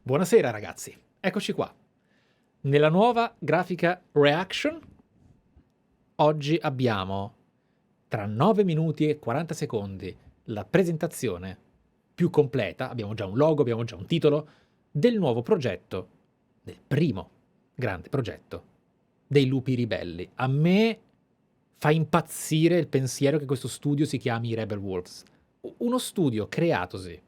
Buonasera ragazzi, eccoci qua. Nella nuova grafica reaction, oggi abbiamo tra 9 minuti e 40 secondi la presentazione più completa, abbiamo già un logo, abbiamo già un titolo, del nuovo progetto, del primo grande progetto dei Lupi Ribelli. A me fa impazzire il pensiero che questo studio si chiami Rebel Wolves. Uno studio creatosi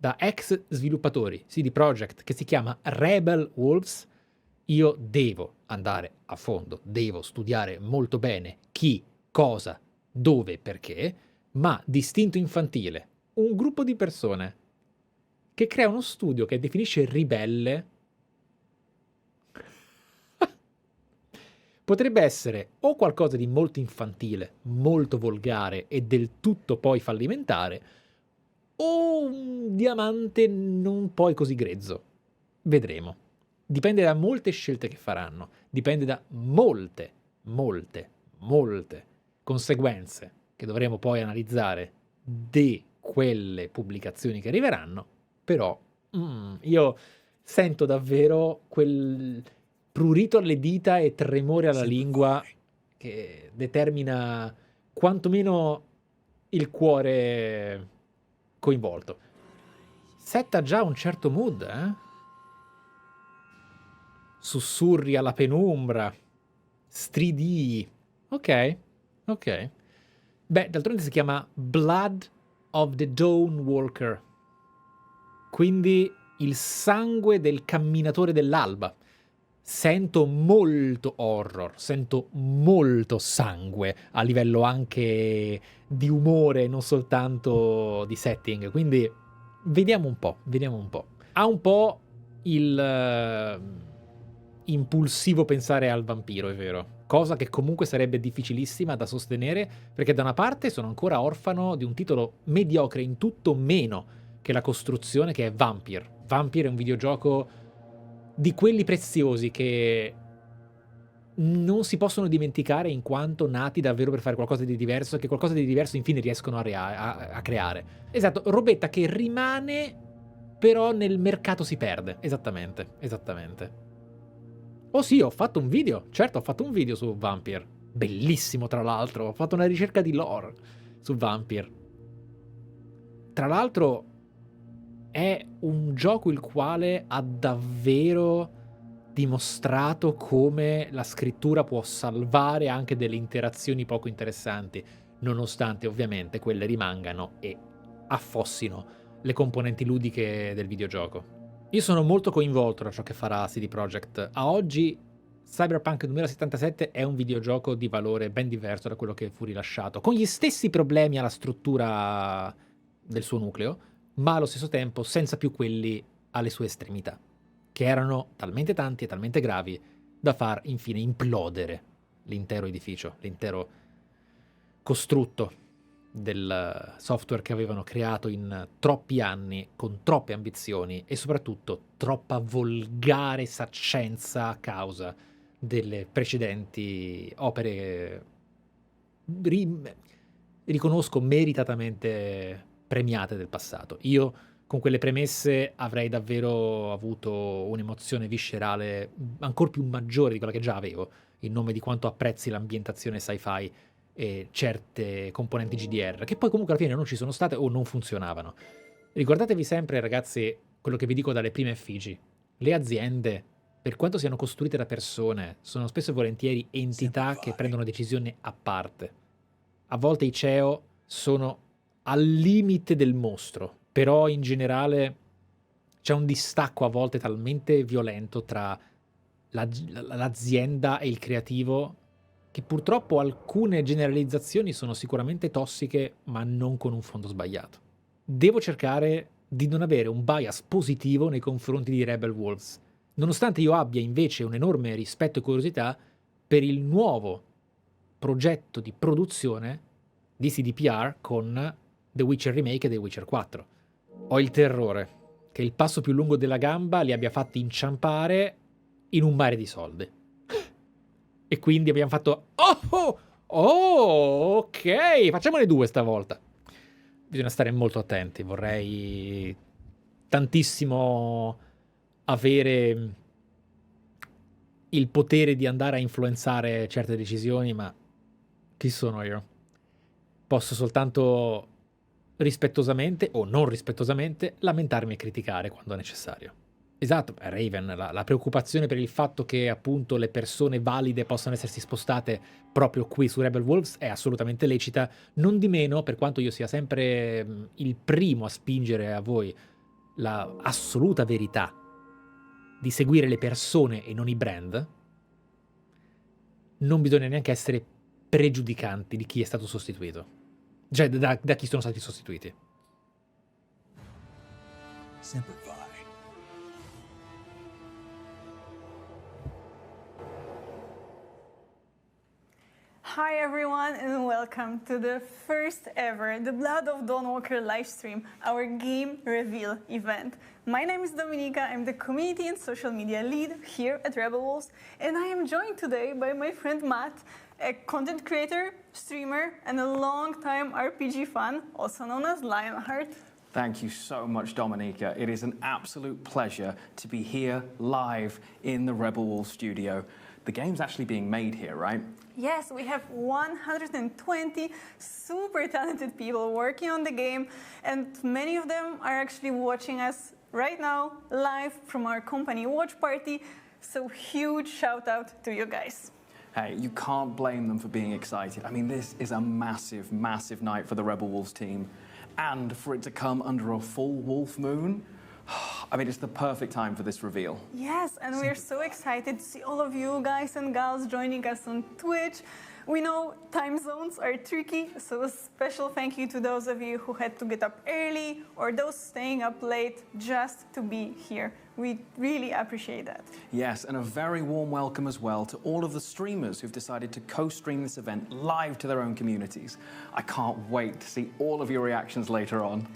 da ex sviluppatori CD Projekt che si chiama Rebel Wolves. Io devo andare a fondo, devo studiare molto bene chi, cosa, dove, perché, ma Distinto Infantile, un gruppo di persone che crea uno studio che definisce ribelle, potrebbe essere o qualcosa di molto infantile, molto volgare e del tutto poi fallimentare, o un diamante non poi così grezzo. Vedremo. Dipende da molte scelte che faranno, dipende da molte conseguenze che dovremo poi analizzare di quelle pubblicazioni che arriveranno, però io sento davvero quel prurito alle dita e tremore alla lingua che determina quantomeno il cuore coinvolto. Setta già un certo mood, Sussurri alla penombra, stridii. Ok. Beh, d'altronde si chiama Blood of the Dawnwalker. Quindi il sangue del camminatore dell'alba. Sento molto horror, sento molto sangue a livello anche di umore, non soltanto di setting. Quindi vediamo un po'. Ha un po' il impulsivo pensare al vampiro, è vero. Cosa che comunque sarebbe difficilissima da sostenere, perché da una parte sono ancora orfano di un titolo mediocre in tutto meno che la costruzione, che è Vampire. Vampire è un videogioco di quelli preziosi che non si possono dimenticare in quanto nati davvero per fare qualcosa di diverso e che qualcosa di diverso infine riescono a creare. Esatto, robetta che rimane però nel mercato si perde. Esattamente. Oh sì, ho fatto un video su Vampire. Bellissimo, tra l'altro. Ho fatto una ricerca di lore su Vampire. Tra l'altro è un gioco il quale ha davvero dimostrato come la scrittura può salvare anche delle interazioni poco interessanti, nonostante ovviamente quelle rimangano e affossino le componenti ludiche del videogioco. Io sono molto coinvolto da ciò che farà CD Projekt. A oggi Cyberpunk 2077 è un videogioco di valore ben diverso da quello che fu rilasciato, con gli stessi problemi alla struttura del suo nucleo, ma allo stesso tempo senza più quelli alle sue estremità, che erano talmente tanti e talmente gravi da far infine implodere l'intero edificio, l'intero costrutto del software che avevano creato in troppi anni, con troppe ambizioni e soprattutto troppa volgare saccenza a causa delle precedenti opere, riconosco, meritatamente premiate del passato. Io con quelle premesse avrei davvero avuto un'emozione viscerale ancora più maggiore di quella che già avevo, in nome di quanto apprezzi l'ambientazione sci-fi e certe componenti GDR, che poi comunque alla fine non ci sono state o non funzionavano. Ricordatevi sempre, ragazzi, quello che vi dico dalle prime effigi. Le aziende, per quanto siano costruite da persone, sono spesso e volentieri entità che prendono decisioni a parte. A volte i CEO sono al limite del mostro, però in generale c'è un distacco a volte talmente violento tra l'azienda e il creativo che purtroppo alcune generalizzazioni sono sicuramente tossiche, ma non con un fondo sbagliato. Devo cercare di non avere un bias positivo nei confronti di Rebel Wolves, nonostante io abbia invece un enorme rispetto e curiosità per il nuovo progetto di produzione di CDPR con The Witcher Remake e The Witcher 4. Ho il terrore che il passo più lungo della gamba li abbia fatti inciampare in un mare di soldi. E quindi abbiamo fatto ok, facciamone 2 stavolta. Bisogna stare molto attenti, vorrei tantissimo avere il potere di andare a influenzare certe decisioni, ma chi sono io? Posso soltanto rispettosamente o non rispettosamente lamentarmi e criticare quando è necessario. Esatto, Raven, la preoccupazione per il fatto che appunto le persone valide possano essersi spostate proprio qui su Rebel Wolves è assolutamente lecita, non di meno, per quanto io sia sempre il primo a spingere a voi la assoluta verità di seguire le persone e non i brand, non bisogna neanche essere pregiudicanti di chi è stato sostituito, cioè da chi sono stati sostituiti. Semper Fi. Hi everyone and welcome to the first ever The Blood of Dawnwalker livestream, our game reveal event. My name is Dominika, I'm the community and social media lead here at Rebel Wolves, and I am joined today by my friend Matt, a content creator, streamer, and a long-time RPG fan, also known as Lionheart. Thank you so much, Dominika. It is an absolute pleasure to be here live in the Rebel Wolves studio. The game's actually being made here, right? Yes, we have 120 super talented people working on the game, and many of them are actually watching us right now, live from our company watch party, so huge shout out to you guys. Hey, you can't blame them for being excited. I mean, this is a massive, massive night for the Rebel Wolves team, and for it to come under a full wolf moon, I mean, it's the perfect time for this reveal. Yes, and we're so excited to see all of you guys and gals joining us on Twitch. We know time zones are tricky, so a special thank you to those of you who had to get up early or those staying up late just to be here. We really appreciate that. Yes, and a very warm welcome as well to all of the streamers who've decided to co-stream this event live to their own communities. I can't wait to see all of your reactions later on.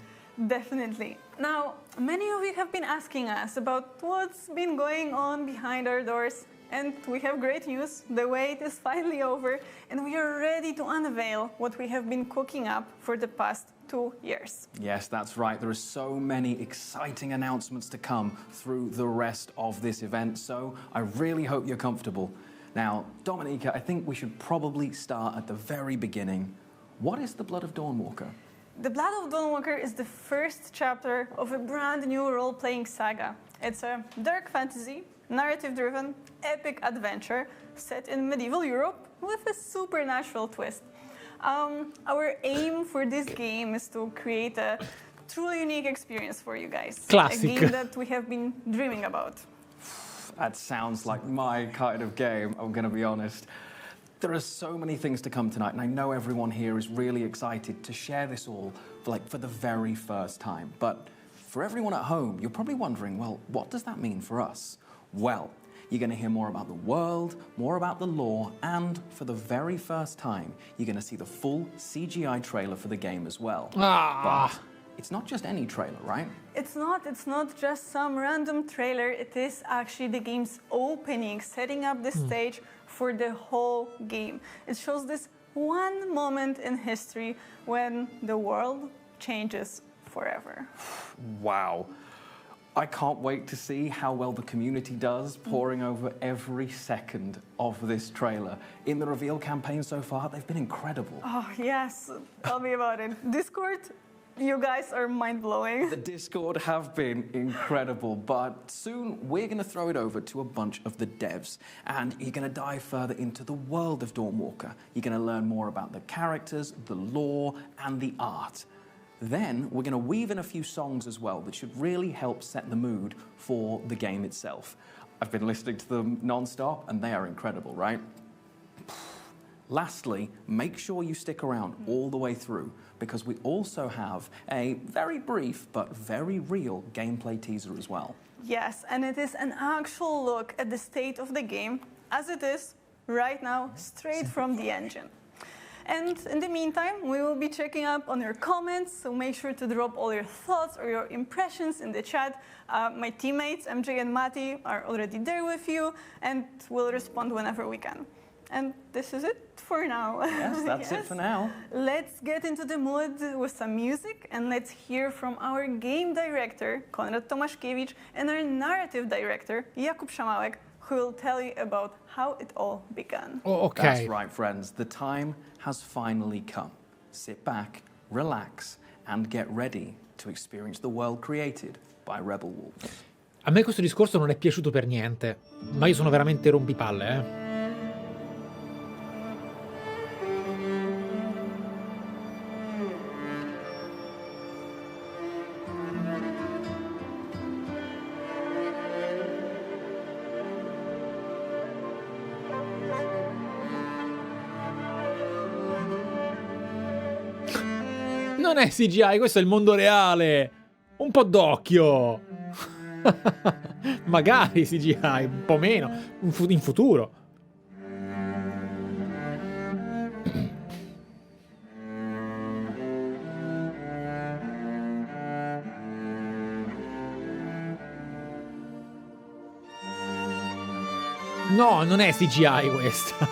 Definitely. Now, many of you have been asking us about what's been going on behind our doors, and we have great news. The wait is finally over, and we are ready to unveil what we have been cooking up for the past 2 years. Yes, that's right. There are so many exciting announcements to come through the rest of this event, so I really hope you're comfortable. Now, Dominika, I think we should probably start at the very beginning. What is the Blood of Dawnwalker? The Blood of Dawnwalker is the first chapter of a brand new role-playing saga. It's a dark fantasy, narrative-driven, epic adventure set in medieval Europe with a supernatural twist. Our aim for this game is to create a truly unique experience for you guys. Classic. A game that we have been dreaming about. That sounds like my kind of game, I'm going to be honest. There are so many things to come tonight, and I know everyone here is really excited to share this all for the very first time. But for everyone at home, you're probably wondering, well, what does that mean for us? Well, you're going to hear more about the world, more about the lore, and for the very first time, you're going to see the full CGI trailer for the game as well. But it's not just any trailer, right? It's not just some random trailer. It is actually the game's opening, setting up the stage for the whole game. It shows this one moment in history when the world changes forever. Wow. I can't wait to see how well the community does, poring over every second of this trailer. In the reveal campaign so far, they've been incredible. Oh, yes. Tell me about it. Discord, you guys are mind-blowing. The Discord have been incredible, but soon we're going to throw it over to a bunch of the devs, and you're going to dive further into the world of Dawnwalker. You're going to learn more about the characters, the lore, and the art. Then we're going to weave in a few songs as well that should really help set the mood for the game itself. I've been listening to them non-stop, and they are incredible, right? Lastly, make sure you stick around all the way through, because we also have a very brief but very real gameplay teaser as well. Yes, and it is an actual look at the state of the game as it is right now, straight from the engine. And in the meantime, we will be checking up on your comments, so make sure to drop all your thoughts or your impressions in the chat. My teammates, MJ and Mati, are already there with you, and we'll respond whenever we can. And this is it for now. Yes, that's it for now. Let's get into the mood with some music, and let's hear from our game director, Konrad Tomaszkiewicz, and our narrative director, Jakub Szamałek, who will tell you about how it all began. Oh, ok. That's right, friends. The time has finally come. Sit back, relax, and get ready to experience the world created by Rebel Wolves. A me questo discorso non è piaciuto per niente, ma io sono veramente rompipalle, eh. Non è CGI, questo è il mondo reale. Un po' d'occhio. Magari CGI, un po' meno, in futuro. No, non è CGI questa.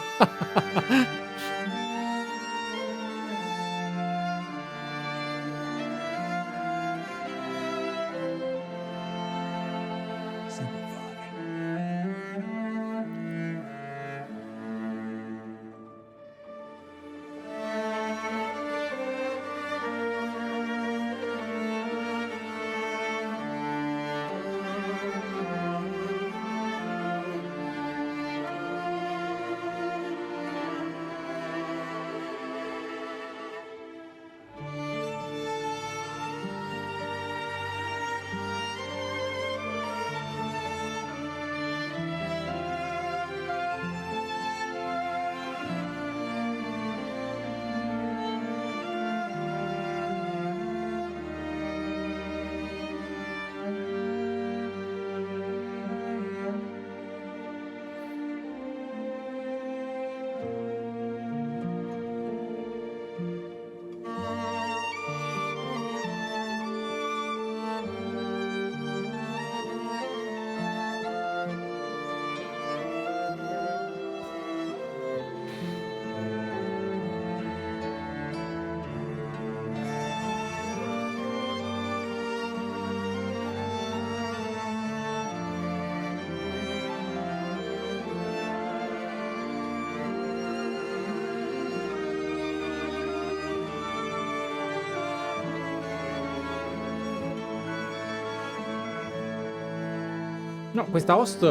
No, questa host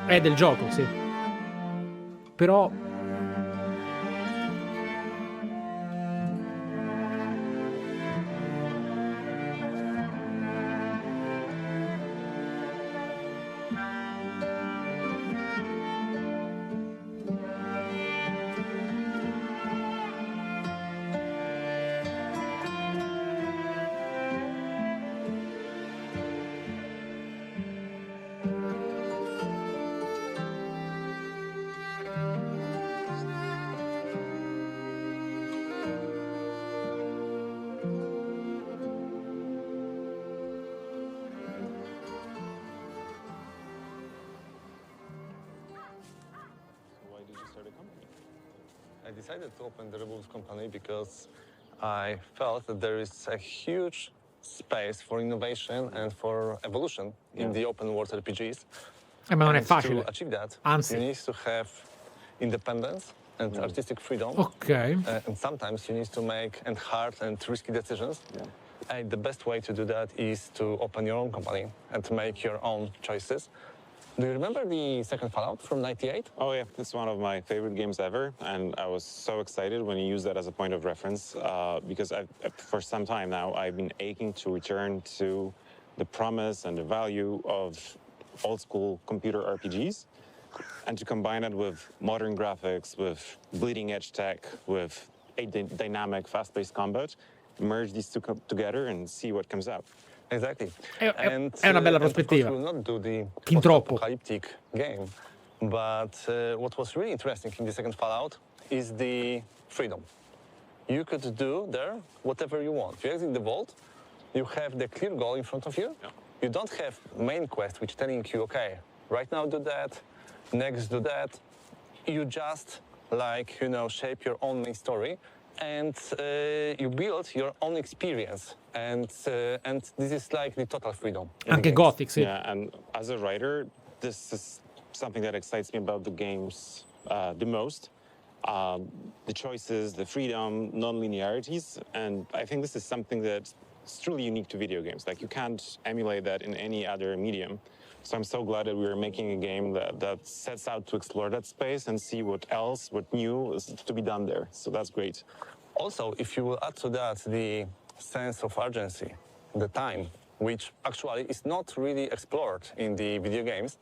è del gioco, sì. Però... I decided to open the Rebels company because I felt that there is a huge space for innovation and for evolution in the open world RPGs. Ma non è And facile. to achieve that, Anzi. you need to have independence and artistic freedom. Ok. And sometimes you need to make hard and risky decisions. And the best way to do that is to open your own company and to make your own choices. Do you remember the second Fallout from '98? Oh yeah, it's one of my favorite games ever, and I was so excited when you used that as a point of reference because for some time now I've been aching to return to the promise and the value of old school computer RPGs, and to combine it with modern graphics, with bleeding edge tech, with a dynamic, fast-paced combat, merge these two together and see what comes out. Exactly. È una bella prospettiva. We will not do the Fin troppo. apocalyptic game, but what was really interesting in the second Fallout is the freedom. You could do there whatever you want. You exit the vault, you have the clear goal in front of you. Yeah. You don't have main quest which telling you, okay, right now do that, next do that. You just like, you know, shape your own main story, and you build your own experience, and this is like the total freedom. Anche Gothic, sì. Yeah, and as a writer, this is something that excites me about the games the most. The choices, the freedom, non-linearities, and I think this is something that's truly unique to video games. Like, you can't emulate that in any other medium. So I'm so glad that we are making a game that sets out to explore that space and see what new is to be done there. So that's great. Also, if you will add to that the sense of urgency, the time, which actually is not really explored in the video games,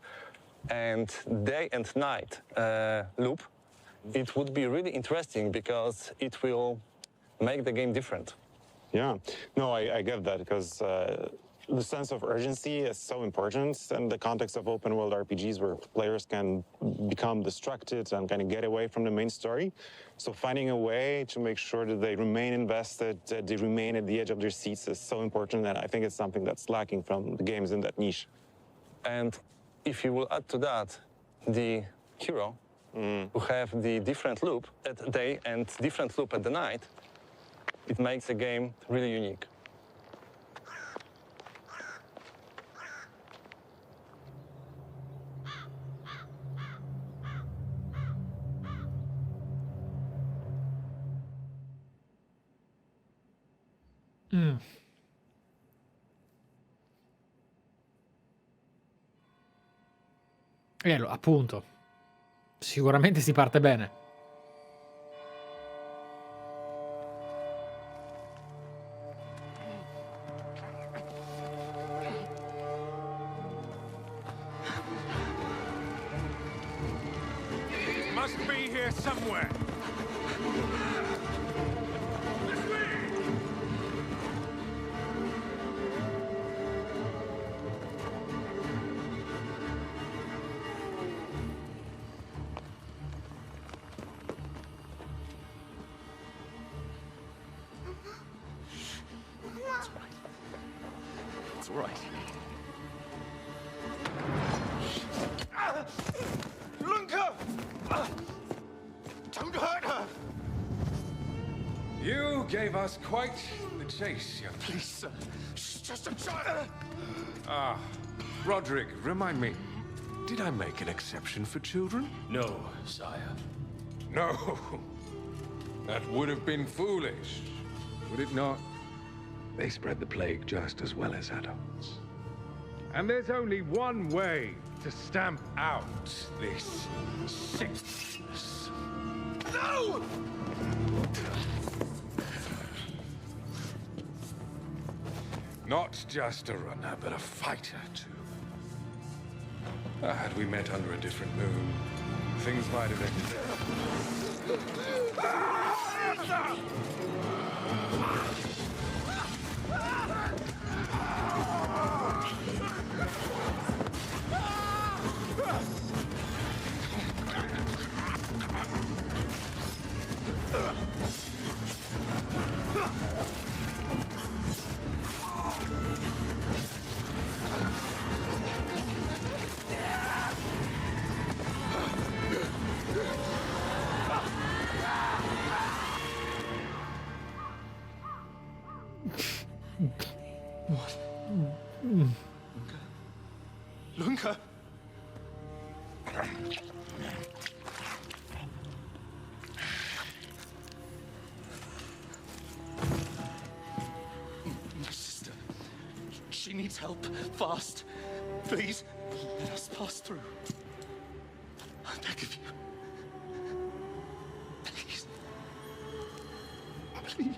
and day and night loop, it would be really interesting because it will make the game different. Yeah, no, I get that, because the sense of urgency is so important in the context of open world RPGs, where players can become distracted and kind of get away from the main story. So finding a way to make sure that they remain invested, that they remain at the edge of their seats, is so important, and I think it's something that's lacking from the games in that niche. And if you will add to that the hero, who have the different loop at the day and different loop at the night, it makes the game really unique. Appunto, sicuramente si parte bene. Must be here somewhere. It's all right. Lunka! Don't hurt her! You gave us quite the chase, young. Please, sir. She's just a child. Ah, Roderick, remind me, did I make an exception for children? No, sire. No. That would have been foolish, would it not? They spread the plague just as well as adults. And there's only one way to stamp out this sickness. No! Not just a runner, but a fighter, too. Had we met under a different moon, things might have ended. Lunka? My sister. She needs help. Fast. Please, let us pass through. I beg of you. Please. Please.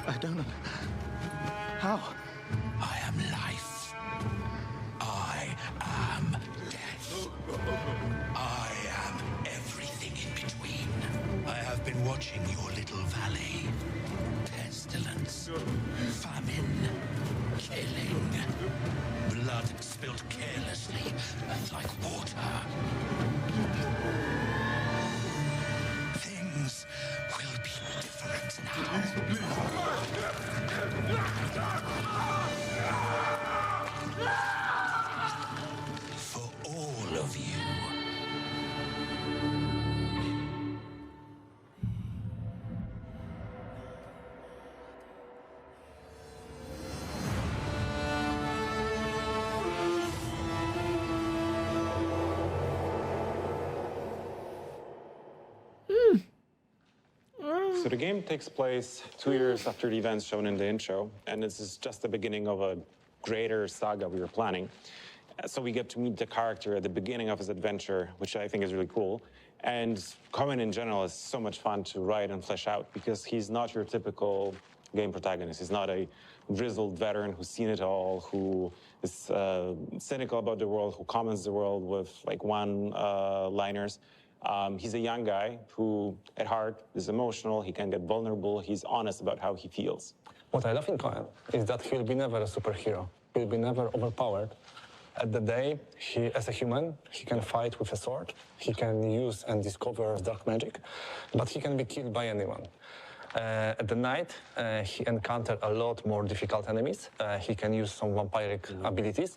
I don't know. How? I am life. I am death. So the game takes place 2 years after the events shown in the intro, and this is just the beginning of a greater saga we were planning. So we get to meet the character at the beginning of his adventure, which I think is really cool. And Cohen in general is so much fun to write and flesh out because he's not your typical game protagonist. He's not a grizzled veteran who's seen it all, who is cynical about the world, who comments the world with like one-liners. He's a young guy who, at heart, is emotional. He can get vulnerable. He's honest about how he feels. What I love in Cohen is that he'll be never a superhero. He'll be never overpowered. At the day, as a human, he can fight with a sword. He can use and discover dark magic, but he can be killed by anyone. At the night, he encountered a lot more difficult enemies. He can use some vampiric abilities,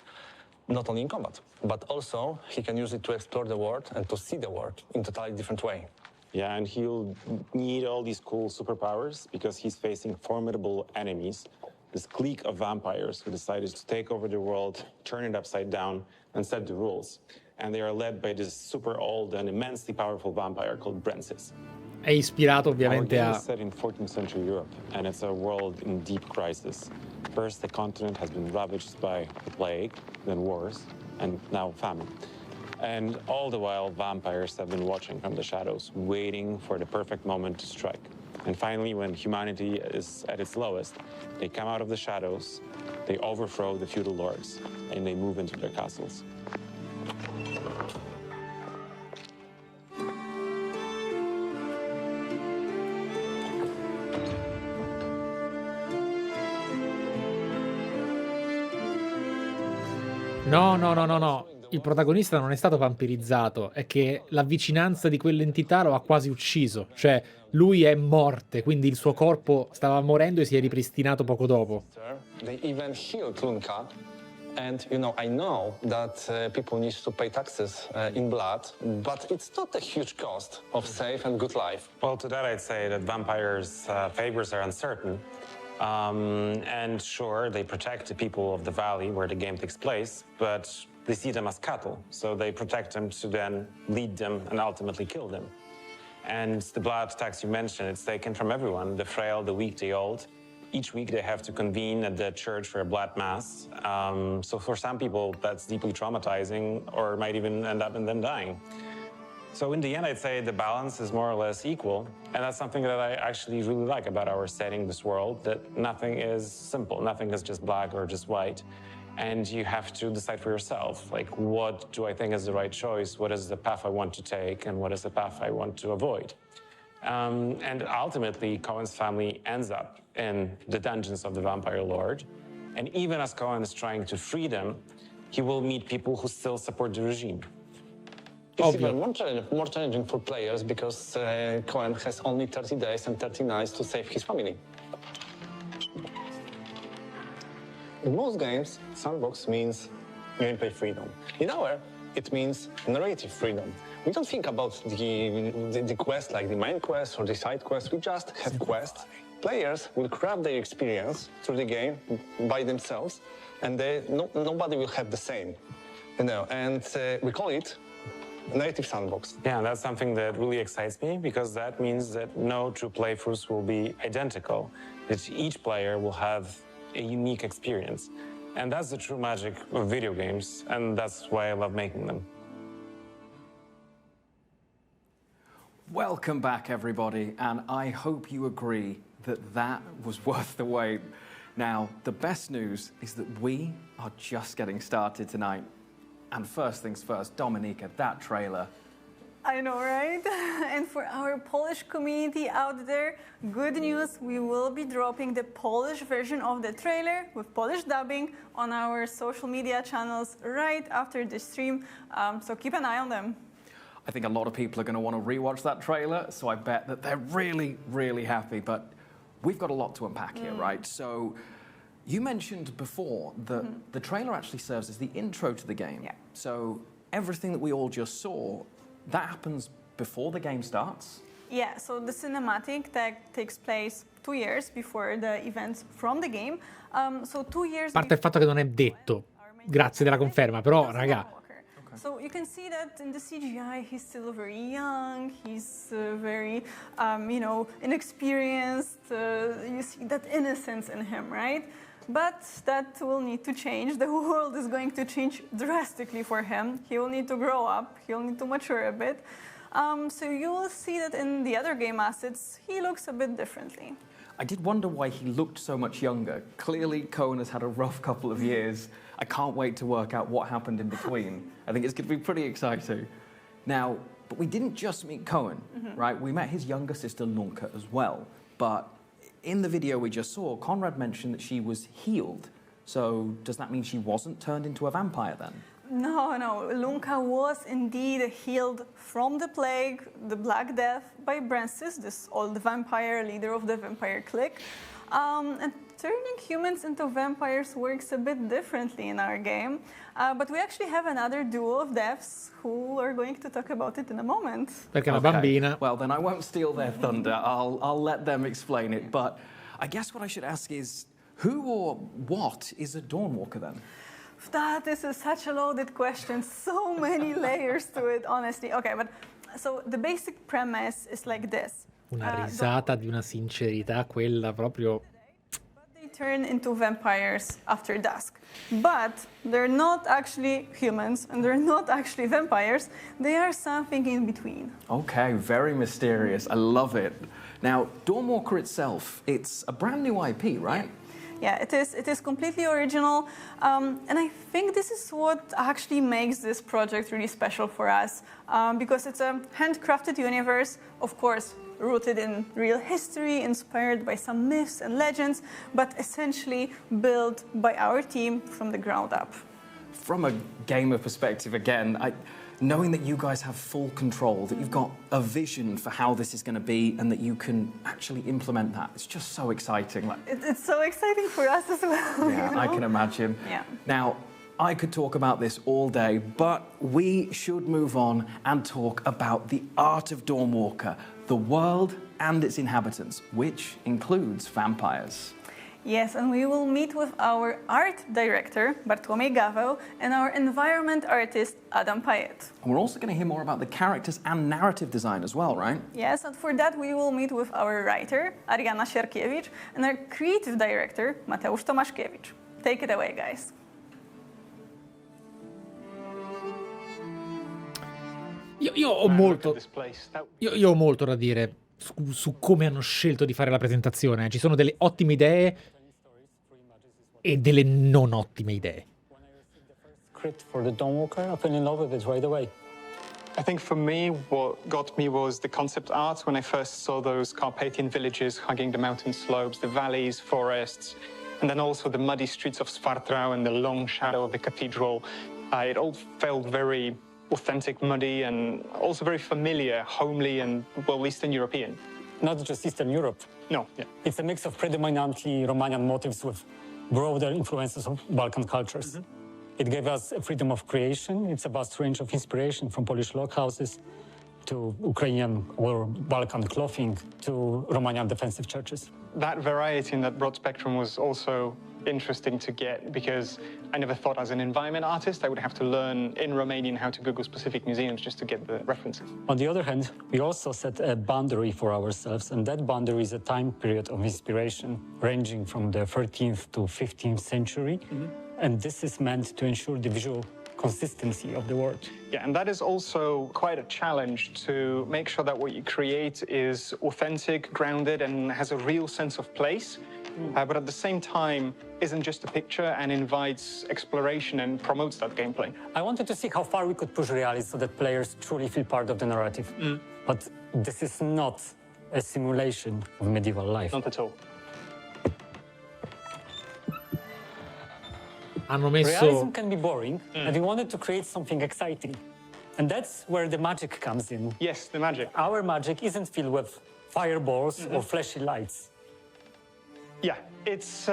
not only in combat, but also he can use it to explore the world and to see the world in a totally different way. Yeah, and he'll need all these cool superpowers because he's facing formidable enemies. This clique of vampires who decided to take over the world, turn it upside down, and set the rules. And they are led by this super old and immensely powerful vampire called Brensis. È ispirato Our ovviamente game a... is set in 14th century Europe, and it's a world in deep crisis. First, the continent has been ravaged by the plague, then wars, and now famine. And all the while, vampires have been watching from the shadows, waiting for the perfect moment to strike. And finally, when humanity is at its lowest, they come out of the shadows, they overthrow the feudal lords, and they move into their castles. No. Il protagonista non è stato vampirizzato, è che la vicinanza di quell'entità lo ha quasi ucciso. Cioè, lui è morte, quindi il suo corpo stava morendo e si è ripristinato poco dopo. They even healed Lunka. And, you know, I know that people need to pay taxes in blood, but it's not a huge cost of safe and good life. Well, to that I'd say that vampires' favors are uncertain. And sure, they protect the people of the valley where the game takes place, but they see them as cattle, so they protect them to then lead them and ultimately kill them. And the blood tax you mentioned, it's taken from everyone, the frail, the weak, the old. Each week they have to convene at the church for a blood mass. So for some people, that's deeply traumatizing or might even end up in them dying. So in the end, I'd say the balance is more or less equal. And that's something that I actually really like about our setting, this world, that nothing is simple. Nothing is just black or just white. And you have to decide for yourself, like, what do I think is the right choice? What is the path I want to take? And what is the path I want to avoid? And ultimately, Cohen's family ends up in the dungeons of the Vampire Lord. And even as Cohen is trying to free them, he will meet people who still support the regime. It's even more challenging for players because Cohen has only 30 days and 30 nights to save his family. In most games, sandbox means gameplay freedom. In our, it means narrative freedom. We don't think about the quest like the main quest or the side quest. We just have quests. Players will craft their experience through the game by themselves, and nobody will have the same, you know. And we call it narrative sandbox. Yeah, that's something that really excites me because that means that no two playthroughs will be identical. That each player will have a unique experience. And that's the true magic of video games, and that's why I love making them. Welcome back, everybody, and I hope you agree that that was worth the wait. Now, the best news is that we are just getting started tonight. And first things first, Dominika, that trailer. I know, right? And for our Polish community out there, good news, we will be dropping the Polish version of the trailer with Polish dubbing on our social media channels right after the stream, so keep an eye on them. I think a lot of people are going to want to rewatch that trailer, so I bet that they're really, really happy. But we've got a lot to unpack here, right? So you mentioned before that the trailer actually serves as the intro to the game. Yeah. So everything that we all just saw, that happens before the game starts? Yeah, so the cinematic that takes place 2 years before the events from the game. So 2 years. A parte il fatto che non è detto, grazie della conferma, però raga, So you can see that in the CGI, he's still very young, he's very, inexperienced. You see that innocence in him, right? But that will need to change. The world is going to change drastically for him. He will need to grow up, he'll need to mature a bit. So you will see that in the other game assets, he looks a bit differently. I did wonder why he looked so much younger. Clearly, Cohen has had a rough couple of years. I can't wait to work out what happened in between. I think it's going to be pretty exciting. Now, but we didn't just meet Cohen, right? We met his younger sister, Lunka, as well. But in the video we just saw, Conrad mentioned that she was healed. So does that mean she wasn't turned into a vampire then? No, Lunka was indeed healed from the plague, the Black Death, by Brancis, this old vampire, leader of the vampire clique. And turning humans into vampires works a bit differently in our game. But we actually have another duo of devs who are going to talk about it in a moment. Perché è una bambina. Well, then I won't steal their thunder. I'll let them explain it. But I guess what I should ask is, who or what is a Dawnwalker then? That is such a loaded question. So many layers to it, honestly. Okay, but so the basic premise is like this. Una risata di una sincerità, quella proprio... They turn into vampires after dusk. But they're not actually humans, and they're not actually vampires. They are something in between. Okay, very mysterious. I love it. Now, Dawnwalker itself, it's a brand new IP, right? Yeah, it is. It is completely original, and I think this is what actually makes this project really special for us, because it's a handcrafted universe, of course, rooted in real history, inspired by some myths and legends, but essentially built by our team from the ground up. From a gamer perspective, again, knowing that you guys have full control, that you've got a vision for how this is going to be and that you can actually implement that, it's just so exciting. It's so exciting for us as well. Yeah, I can imagine. Yeah. Now, I could talk about this all day, but we should move on and talk about the art of Dawnwalker, the world and its inhabitants, which includes vampires. Yes, and we will meet with our art director, Bartłomiej Gaweł, and our environment artist, Adam Payet. And we're also going to hear more about the characters and narrative design as well, right? Yes, and for that we will meet with our writer, Ariana Sierkiewicz, and our creative director, Mateusz Tomaszkiewicz. Take it away, guys. Io ho molto da dire su come hanno scelto di fare la presentazione. Ci sono delle ottime idee e delle non ottime idee. Script for the Dawnwalker, I fell in love with it right away. I think for me, what got me was the concept art when I first saw those Carpathian villages hugging the mountain slopes, the valleys, forests, and then also the muddy streets of Svartrau and the long shadow of the cathedral. It all felt very authentic, muddy, and also very familiar, homely, and, well, Eastern European. Not just Eastern Europe. No, yeah. It's a mix of predominantly Romanian motifs with broader influences of Balkan cultures. It gave us a freedom of creation. It's a vast range of inspiration, from Polish log houses to Ukrainian or Balkan clothing to Romanian defensive churches. That variety and that broad spectrum was also interesting to get, because I never thought as an environment artist I would have to learn in Romanian how to Google specific museums just to get the references. On the other hand, we also set a boundary for ourselves, and that boundary is a time period of inspiration ranging from the 13th to 15th century. And this is meant to ensure the visual consistency of the work. Yeah, and that is also quite a challenge, to make sure that what you create is authentic, grounded, and has a real sense of place, but at the same time isn't just a picture and invites exploration and promotes that gameplay. I wanted to see how far we could push realism so that players truly feel part of the narrative. But this is not a simulation of medieval life. Not at all. Hanno messo... Realism can be boring, and we wanted to create something exciting. And that's where the magic comes in. Yes, the magic. Our magic isn't filled with fireballs or flashy lights. Yeah, it's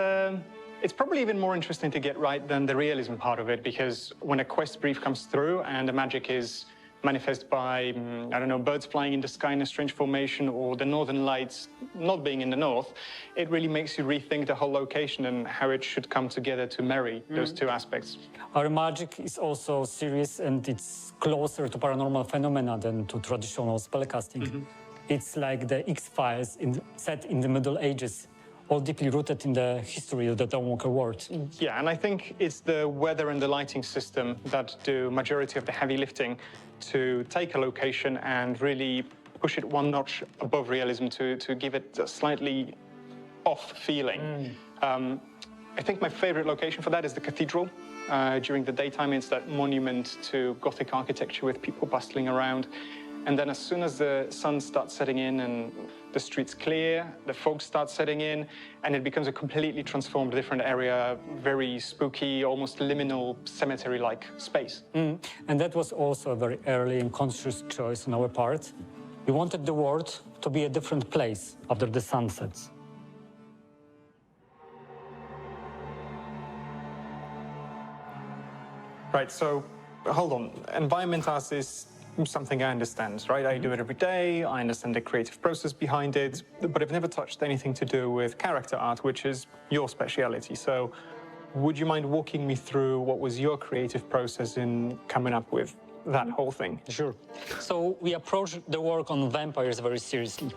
probably even more interesting to get right than the realism part of it, because when a quest brief comes through and the magic is manifest by, I don't know, birds flying in the sky in a strange formation or the northern lights not being in the north, it really makes you rethink the whole location and how it should come together to marry those two aspects. Our magic is also serious and it's closer to paranormal phenomena than to traditional spellcasting. It's like the X-Files set in the Middle Ages, all deeply rooted in the history of the Dawnwalker world. Yeah, and I think it's the weather and the lighting system that do majority of the heavy lifting to take a location and really push it one notch above realism to give it a slightly off feeling. I think my favorite location for that is the cathedral. During the daytime, it's that monument to Gothic architecture with people bustling around. And then as soon as the sun starts setting in and the streets clear, the fog starts setting in, and it becomes a completely transformed, different area, very spooky, almost liminal, cemetery-like space. And that was also a very early and conscious choice on our part. We wanted the world to be a different place after the sun sets. Right, so hold on. Environment art is something I understand, right? I do it every day, I understand the creative process behind it, but I've never touched anything to do with character art, which is your speciality. So would you mind walking me through what was your creative process in coming up with that whole thing? Sure. So we approached the work on vampires very seriously.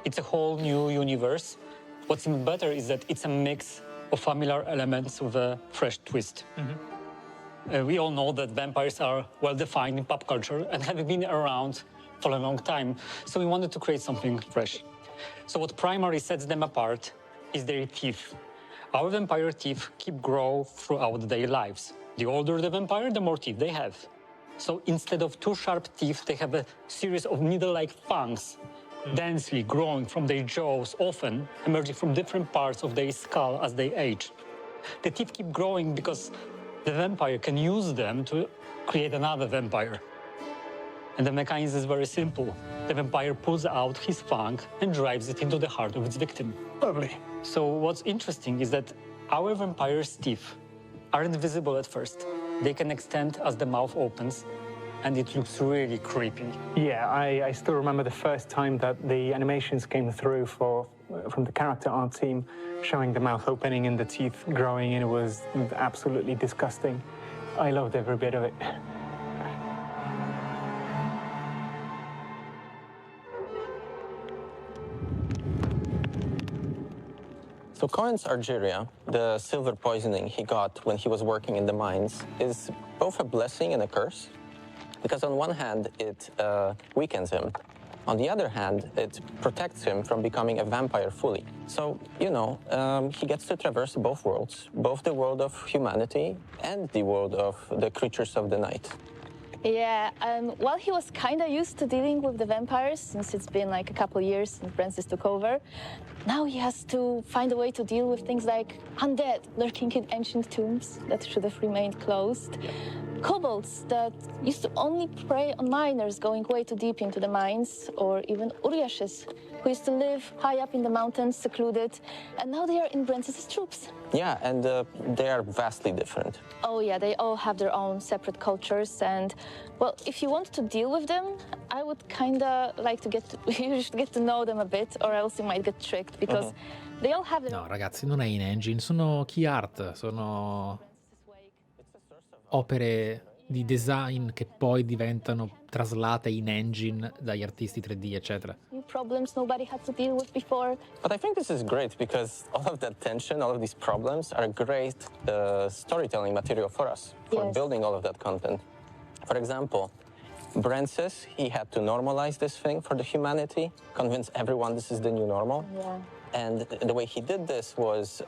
It's a whole new universe. What's even better is that it's a mix of familiar elements with a fresh twist. We all know that vampires are well-defined in pop culture and have been around for a long time, so we wanted to create something fresh. So what primarily sets them apart is their teeth. Our vampire teeth keep growing throughout their lives. The older the vampire, the more teeth they have. So instead of two sharp teeth, they have a series of needle-like fangs, densely growing from their jaws, often emerging from different parts of their skull as they age. The teeth keep growing because the vampire can use them to create another vampire. And the mechanism is very simple. The vampire pulls out his fang and drives it into the heart of its victim. Lovely. So what's interesting is that our vampire's teeth aren't visible at first. They can extend as the mouth opens, and it looks really creepy. Yeah, I still remember the first time that the animations came through from the character art team, showing the mouth opening and the teeth growing, and it was absolutely disgusting. I loved every bit of it. So Cohen's Argyria, the silver poisoning he got when he was working in the mines, is both a blessing and a curse. Because on one hand, it weakens him. On the other hand, it protects him from becoming a vampire fully. So, you know, he gets to traverse both worlds, both the world of humanity and the world of the creatures of the night. Yeah, well, he was kind of used to dealing with the vampires since it's been like a couple years since Francis took over. Now he has to find a way to deal with things like undead lurking in ancient tombs that should have remained closed. Kobolds that used to only prey on miners going way too deep into the mines, or even Uriashes, who used to live high up in the mountains, secluded, and now they are in Francis's troops. Yeah, and they are vastly different. Oh yeah, they all have their own separate cultures, and well, if you want to deal with them, I would kinda like to you should get to know them a bit, or else you might get tricked, because they all have their No, ragazzi, non è in engine, sono key art, sono opere di design che poi diventano traslate in engine dagli artisti 3D, eccetera. new problems nobody had to deal with before. But I think this is great because all of that tension, all of these problems are great storytelling material for us, for building all of that content. For example, Francis, he had to normalize this thing for the humanity, convince everyone this is the new normal. Yeah. And the way he did this was,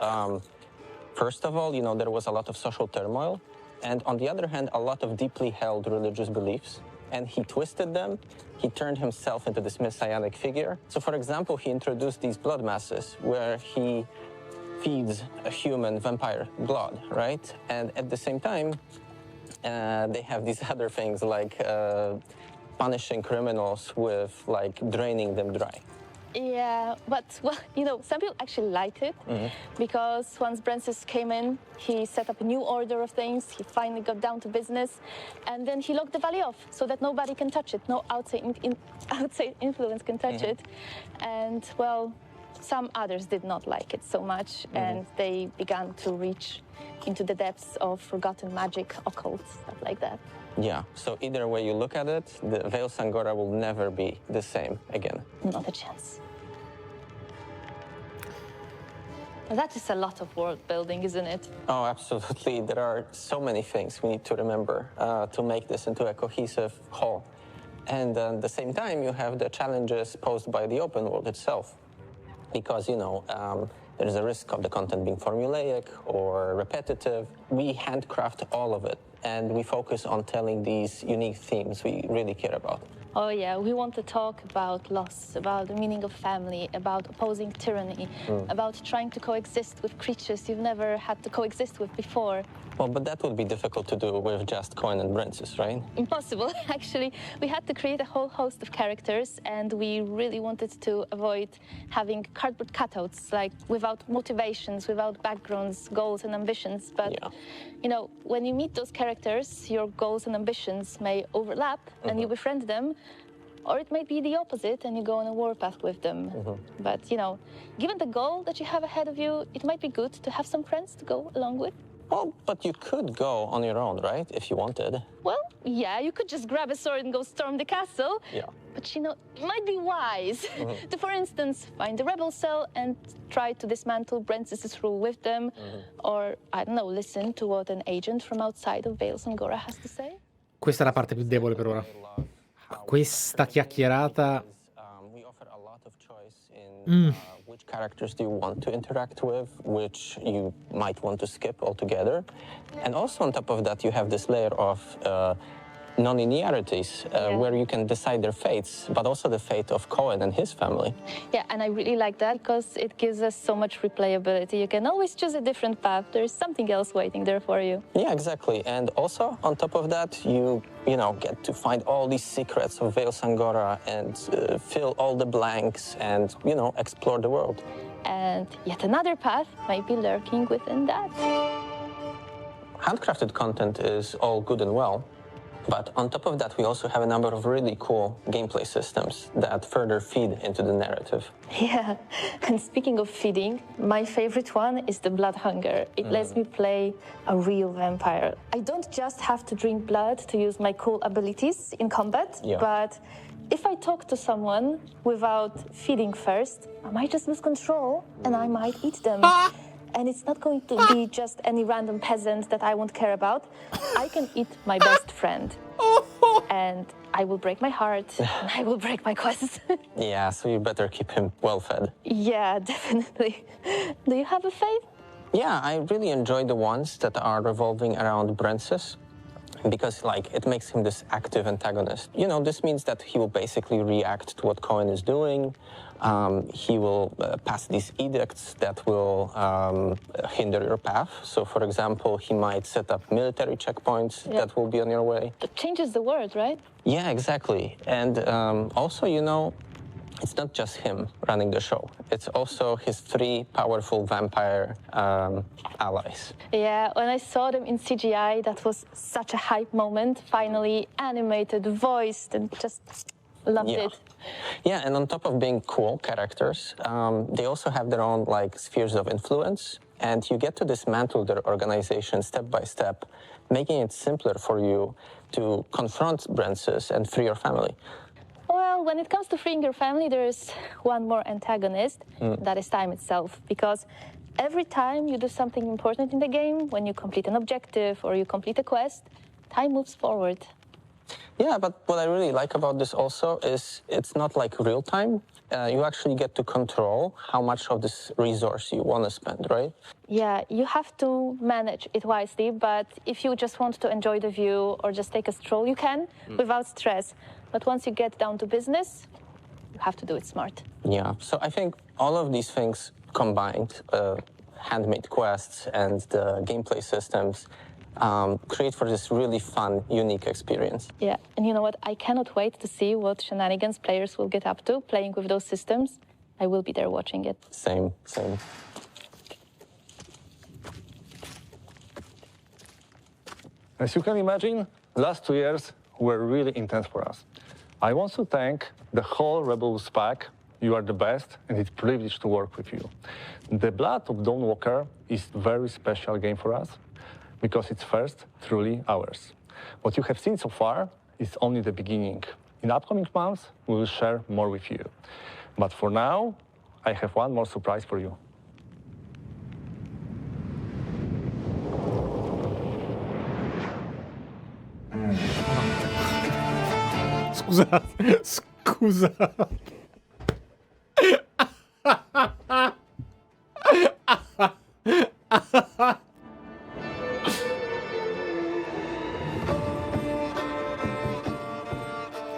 first of all, you know, there was a lot of social turmoil. And on the other hand, a lot of deeply held religious beliefs. And he twisted them. He turned himself into this messianic figure. So, for example, he introduced these blood masses where he feeds a human vampire blood, right? And at the same time, they have these other things like punishing criminals with, like, draining them dry. Yeah, but, well, you know, some people actually liked it because once Francis came in, he set up a new order of things. He finally got down to business, and then he locked the valley off so that nobody can touch it. No outside influence can touch it. And, well, some others did not like it so much, and they began to reach into the depths of forgotten magic, occult, stuff like that. Yeah, so either way you look at it, the Vale Sangora will never be the same again. Not a chance. That is a lot of world building, isn't it? Oh, absolutely. There are so many things we need to remember to make this into a cohesive whole. And at the same time, you have the challenges posed by the open world itself. Because, you know, there's a risk of the content being formulaic or repetitive. We handcraft all of it, and we focus on telling these unique themes we really care about. Oh yeah, we want to talk about loss, about the meaning of family, about opposing tyranny, about trying to coexist with creatures you've never had to coexist with before. Well, but that would be difficult to do with just Coin and Francis, right? Impossible, actually. We had to create a whole host of characters, and we really wanted to avoid having cardboard cutouts, like without motivations, without backgrounds, goals and ambitions. But, you know, when you meet those characters, your goals and ambitions may overlap, and you befriend them, or it might be the opposite, and you go on a warpath with them. But, you know, given the goal that you have ahead of you, it might be good to have some friends to go along with. Well, but you could go on your own, right, if you wanted. Well, yeah, you could just grab a sword and go storm the castle. Yeah. But, you know, it might be wise to, for instance, find the rebel cell and try to dismantle Francis's rule with them. Or, I don't know, listen to what an agent from outside of Vale Sangora has to say. Questa è la parte più debole per ora. Questa chiacchierata... We offer a lot of choice in which characters do you want to interact with, which you might want to skip altogether. And also on top of that, you have this layer of non-linearities where you can decide their fates, but also the fate of Cohen and his family. Yeah, and I really like that because it gives us so much replayability. You can always choose a different path. There's something else waiting there for you. Yeah, exactly. And also, on top of that, you know, get to find all these secrets of Vale Sangora and fill all the blanks and, you know, explore the world. And yet another path might be lurking within that. Handcrafted content is all good and well. But on top of that, we also have a number of really cool gameplay systems that further feed into the narrative. Yeah, and speaking of feeding, my favorite one is the blood hunger. It lets me play a real vampire. I don't just have to drink blood to use my cool abilities in combat, but if I talk to someone without feeding first, I might just lose control and I might eat them. And it's not going to be just any random peasant that I won't care about. I can eat my best friend. And I will break my heart, and I will break my quest. Yeah, so you better keep him well fed. Yeah, definitely. Do you have a fave? Yeah, I really enjoy the ones that are revolving around Francis, because, like, it makes him this active antagonist. You know, this means that he will basically react to what Cohen is doing. He will pass these edicts that will hinder your path. So, for example, he might set up military checkpoints that will be on your way. That changes the world, right? Yeah, exactly. And also, you know, it's not just him running the show. It's also his 3 powerful vampire allies. Yeah, when I saw them in CGI, that was such a hype moment. Finally animated, voiced, and just loved it. Yeah, and on top of being cool characters, they also have their own, like, spheres of influence. And you get to dismantle their organization step by step, making it simpler for you to confront Francis and free your family. Well, when it comes to freeing your family, there's one more antagonist. That is time itself. Because every time you do something important in the game, when you complete an objective or you complete a quest, time moves forward. Yeah, but what I really like about this also is it's not like real time. You actually get to control how much of this resource you want to spend, right? Yeah, you have to manage it wisely, but if you just want to enjoy the view or just take a stroll, you can without stress. But once you get down to business, you have to do it smart. Yeah, so I think all of these things combined, handmade quests and the gameplay systems, create for this really fun, unique experience. Yeah, and you know what? I cannot wait to see what shenanigans players will get up to playing with those systems. I will be there watching it. Same, same. As you can imagine, last 2 years were really intense for us. I want to thank the whole Rebels pack. You are the best, and it's a privilege to work with you. The Blood of Dawnwalker is a very special game for us because it's first truly ours. What you have seen so far is only the beginning. In upcoming months, we will share more with you. But for now, I have one more surprise for you. Scusate, scusate.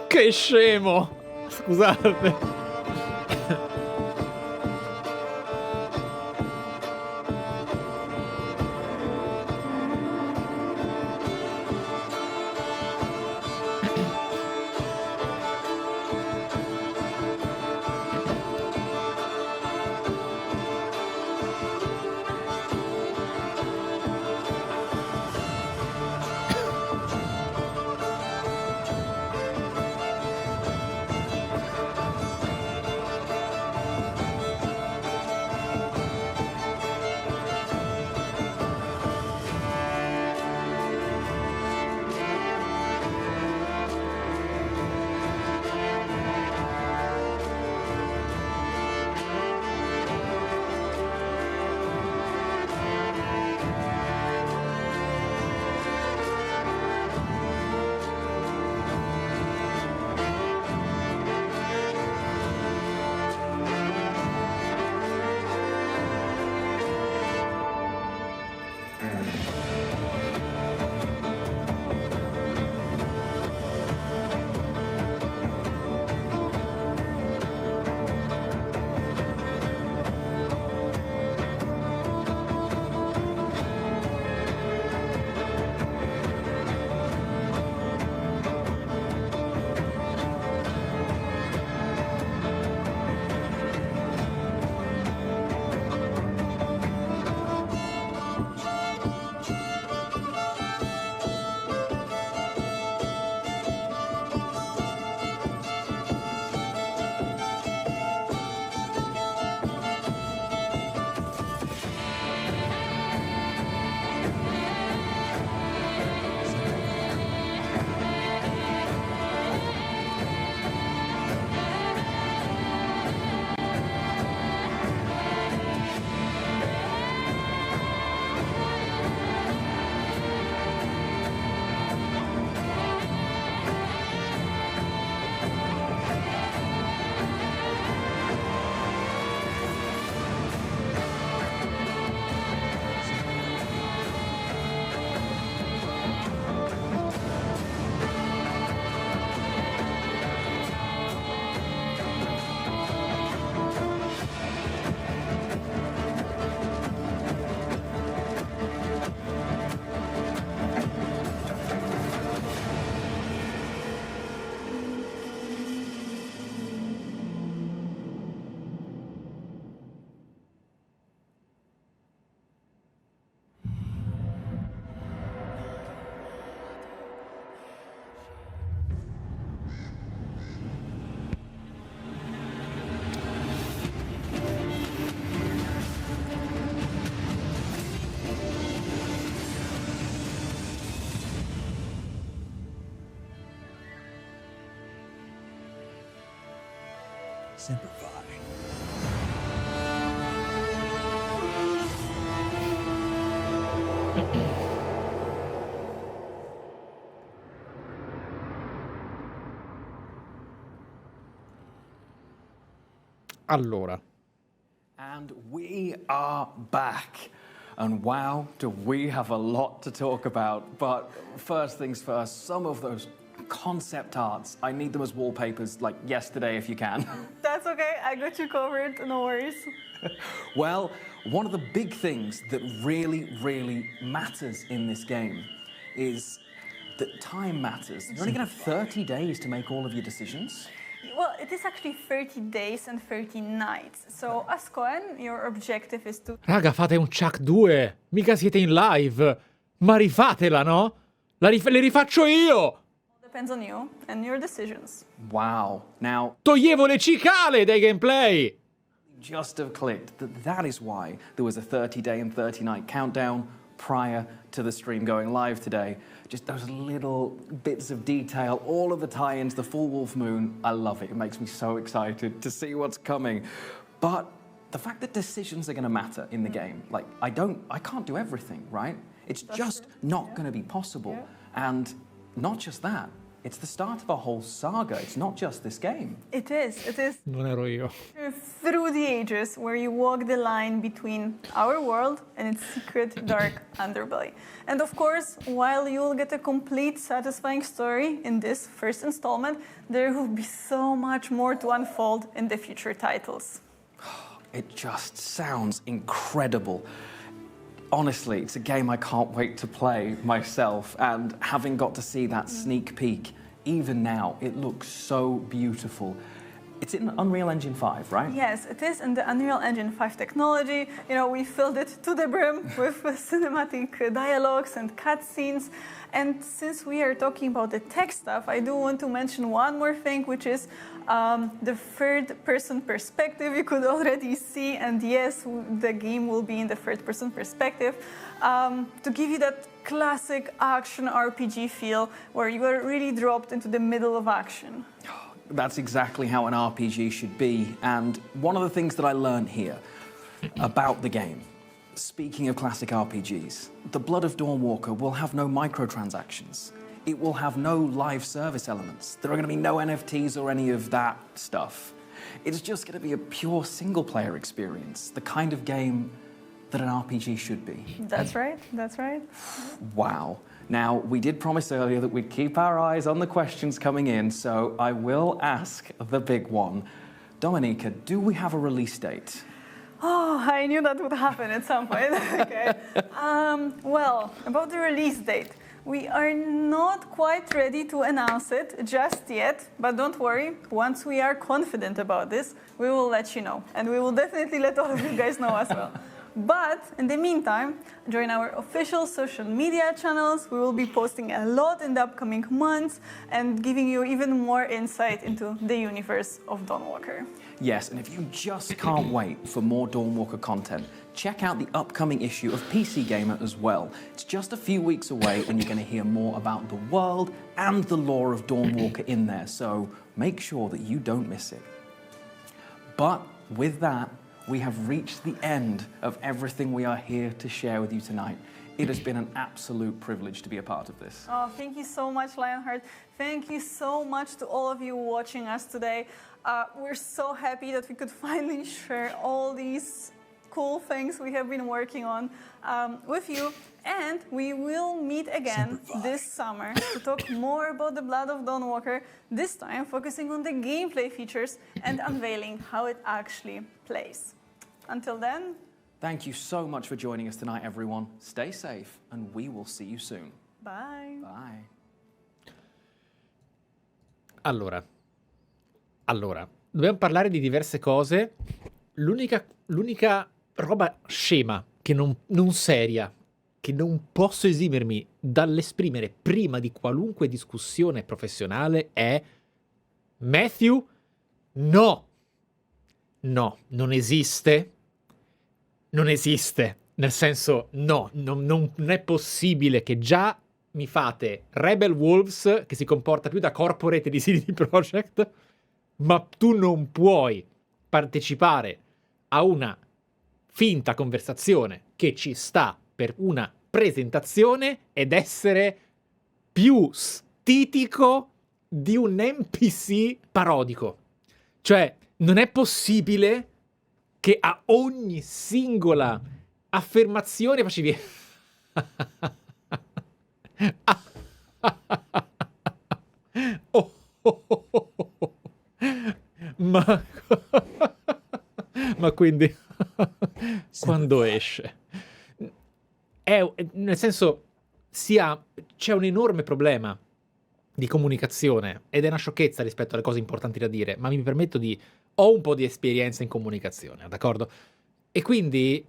Che scemo! Scusate. Simplify. Allora. And we are back. And wow, do we have a lot to talk about. But first things first, some of those concept arts, I need them as wallpapers like yesterday if you can. That's okay, I got you covered, no worries. Well, one of the big things that really matters in this game is that time matters. You're only going to have 30 days to make all of your decisions. Well, it is actually 30 days and 30 nights. So, as Cohen, your objective is to... Raga, fate un Chuck 2. Mica siete in live. Ma rifatela, no? Le rifaccio io. Depends on you and your decisions. Wow. Now, Toglievo le cicale dai gameplay. just have clicked that is why there was a 30-day and 30-night countdown prior to the stream going live today. Just those little bits of detail, all of the tie-ins, the full wolf moon. I love it. It makes me so excited to see what's coming. But the fact that decisions are going to matter in the game, like I can't do everything, right? It's just not going to be possible. And not just that, it's the start of a whole saga. It's not just this game. It is Non ero io. through the ages where you walk the line between our world and its secret dark underbelly. And of course, while you'll get a complete satisfying story in this first installment, there will be so much more to unfold in the future titles. It just sounds incredible. Honestly, it's a game I can't wait to play myself, and having got to see that sneak peek, even now, it looks so beautiful. It's in Unreal Engine 5, right? Yes, it is in the Unreal Engine 5 technology. You know, we filled it to the brim with cinematic dialogues and cutscenes. And since we are talking about the tech stuff, I do want to mention one more thing, which is the third-person perspective you could already see. And yes, the game will be in the third-person perspective to give you that classic action RPG feel where you are really dropped into the middle of action. That's exactly how an RPG should be. And one of the things that I learned here about the game, speaking of classic RPGs, The Blood of Dawnwalker will have no microtransactions. It will have no live service elements. There are going to be no NFTs or any of that stuff. It's just going to be a pure single-player experience, the kind of game that an RPG should be. That's right, that's right. Wow. Now, we did promise earlier that we'd keep our eyes on the questions coming in, so I will ask the big one. Dominika, do we have a release date? Oh, I knew that would happen at some point. Okay. Well, about the release date, we are not quite ready to announce it just yet, but don't worry, once we are confident about this, we will let you know. And we will definitely let all of you guys know as well. But in the meantime, join our official social media channels. We will be posting a lot in the upcoming months and giving you even more insight into the universe of Dawnwalker. Yes, and if you just can't wait for more Dawnwalker content, check out the upcoming issue of PC Gamer as well. It's just a few weeks away and you're going to hear more about the world and the lore of Dawnwalker in there, so make sure that you don't miss it. But with that, we have reached the end of everything we are here to share with you tonight. It has been an absolute privilege to be a part of this. Oh, thank you so much, Lionheart. Thank you so much to all of you watching us today. We're so happy that we could finally share all these cool things we have been working on with you. And we will meet again this summer to talk more about the Blood of Dawnwalker, this time focusing on the gameplay features and unveiling how it actually plays. Until then... Thank you so much for joining us tonight, everyone. Stay safe, and we will see you soon. Bye. Bye. Allora, dobbiamo parlare di diverse cose. L'unica roba scema, che non seria, che non posso esimermi dall'esprimere prima di qualunque discussione professionale è: Matthew, no, non esiste. Non esiste, nel senso, no, non è possibile che già mi fate Rebel Wolves, che si comporta più da corporate di CD Projekt, ma tu non puoi partecipare a una finta conversazione che ci sta per una presentazione ed essere più stitico di un NPC parodico. Cioè, non è possibile che a ogni singola affermazione facevi... Ma quindi... quando esce? Nel senso, c'è un enorme problema di comunicazione, ed è una sciocchezza rispetto alle cose importanti da dire, ma mi permetto di... ho un po' di esperienza in comunicazione, d'accordo? E quindi,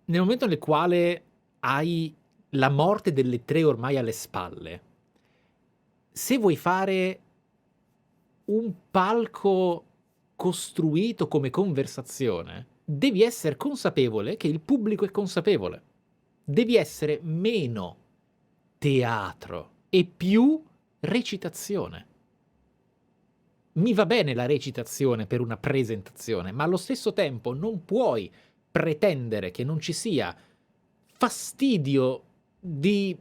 nel momento nel quale hai la morte delle 3 ormai alle spalle, se vuoi fare un palco costruito come conversazione, devi essere consapevole che il pubblico è consapevole. Devi essere meno teatro e più recitazione. Mi va bene la recitazione per una presentazione, ma allo stesso tempo non puoi pretendere che non ci sia fastidio di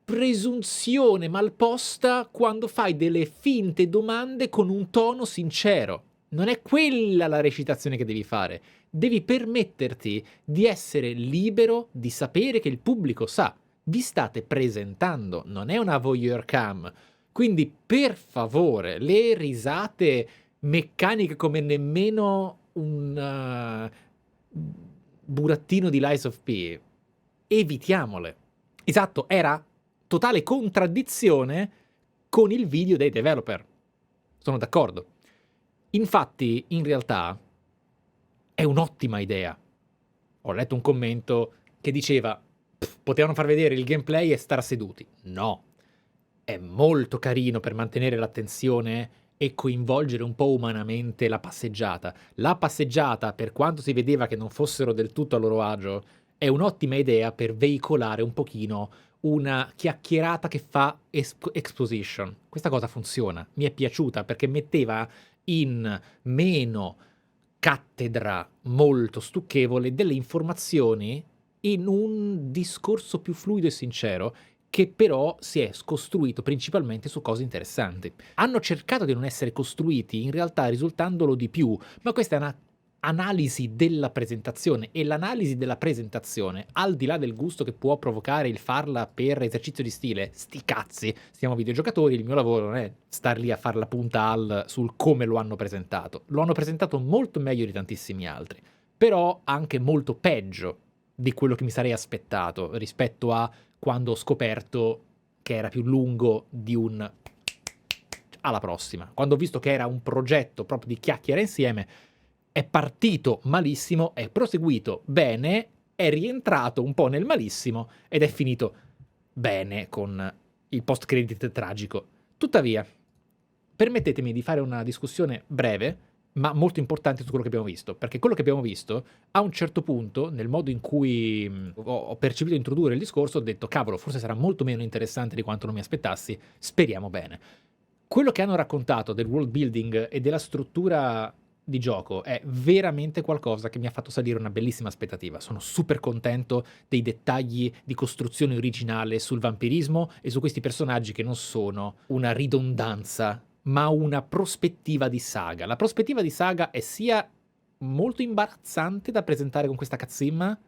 presunzione malposta quando fai delle finte domande con un tono sincero. Non è quella la recitazione che devi fare. Devi permetterti di essere libero di sapere che il pubblico sa. Vi state presentando, non è una voyeur cam. Quindi, per favore, le risate meccaniche come nemmeno un burattino di Lies of P, evitiamole. Esatto, era totale contraddizione con il video dei developer. Sono d'accordo. Infatti, in realtà, è un'ottima idea. Ho letto un commento che diceva potevano far vedere il gameplay e star seduti. No. È molto carino per mantenere l'attenzione e coinvolgere un po' umanamente la passeggiata. La passeggiata, per quanto si vedeva che non fossero del tutto a loro agio, è un'ottima idea per veicolare un pochino una chiacchierata che fa exposition. Questa cosa funziona, mi è piaciuta perché metteva in meno cattedra molto stucchevole delle informazioni in un discorso più fluido e sincero, che però si è costruito principalmente su cose interessanti. Hanno cercato di non essere costruiti, in realtà risultandolo di più, ma questa è una analisi della presentazione, e l'analisi della presentazione, al di là del gusto che può provocare il farla per esercizio di stile, sti cazzi, siamo videogiocatori, il mio lavoro non è star lì a fare la punta sul come lo hanno presentato. Lo hanno presentato molto meglio di tantissimi altri, però anche molto peggio di quello che mi sarei aspettato rispetto a quando ho scoperto che era più lungo di un alla prossima. Quando ho visto che era un progetto proprio di chiacchiere insieme, è partito malissimo, è proseguito bene, è rientrato un po' nel malissimo ed è finito bene con il post-credit tragico. Tuttavia, permettetemi di fare una discussione breve, ma molto importante su quello che abbiamo visto, perché quello che abbiamo visto, a un certo punto, nel modo in cui ho percepito introdurre il discorso, ho detto, cavolo, forse sarà molto meno interessante di quanto non mi aspettassi, speriamo bene. Quello che hanno raccontato del world building e della struttura di gioco è veramente qualcosa che mi ha fatto salire una bellissima aspettativa. Sono super contento dei dettagli di costruzione originale sul vampirismo e su questi personaggi che non sono una ridondanza, ma una prospettiva di saga. La prospettiva di saga è sia molto imbarazzante da presentare con questa cutscene,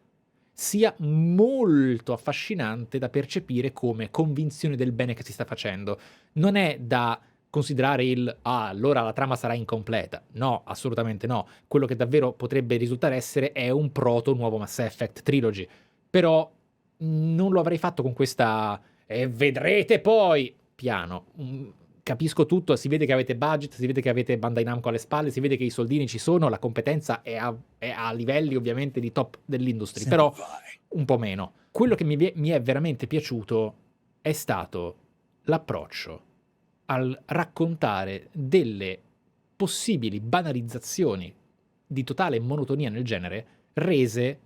sia molto affascinante da percepire come convinzione del bene che si sta facendo. Non è da considerare allora la trama sarà incompleta. No, assolutamente no. Quello che davvero potrebbe risultare essere è un proto nuovo Mass Effect Trilogy. Però non lo avrei fatto con questa vedrete poi piano. Capisco tutto, si vede che avete budget, si vede che avete Bandai Namco alle spalle, si vede che i soldini ci sono, la competenza è a livelli ovviamente di top dell'industria, però un po' meno. Quello che mi è veramente piaciuto è stato l'approccio al raccontare delle possibili banalizzazioni di totale monotonia nel genere rese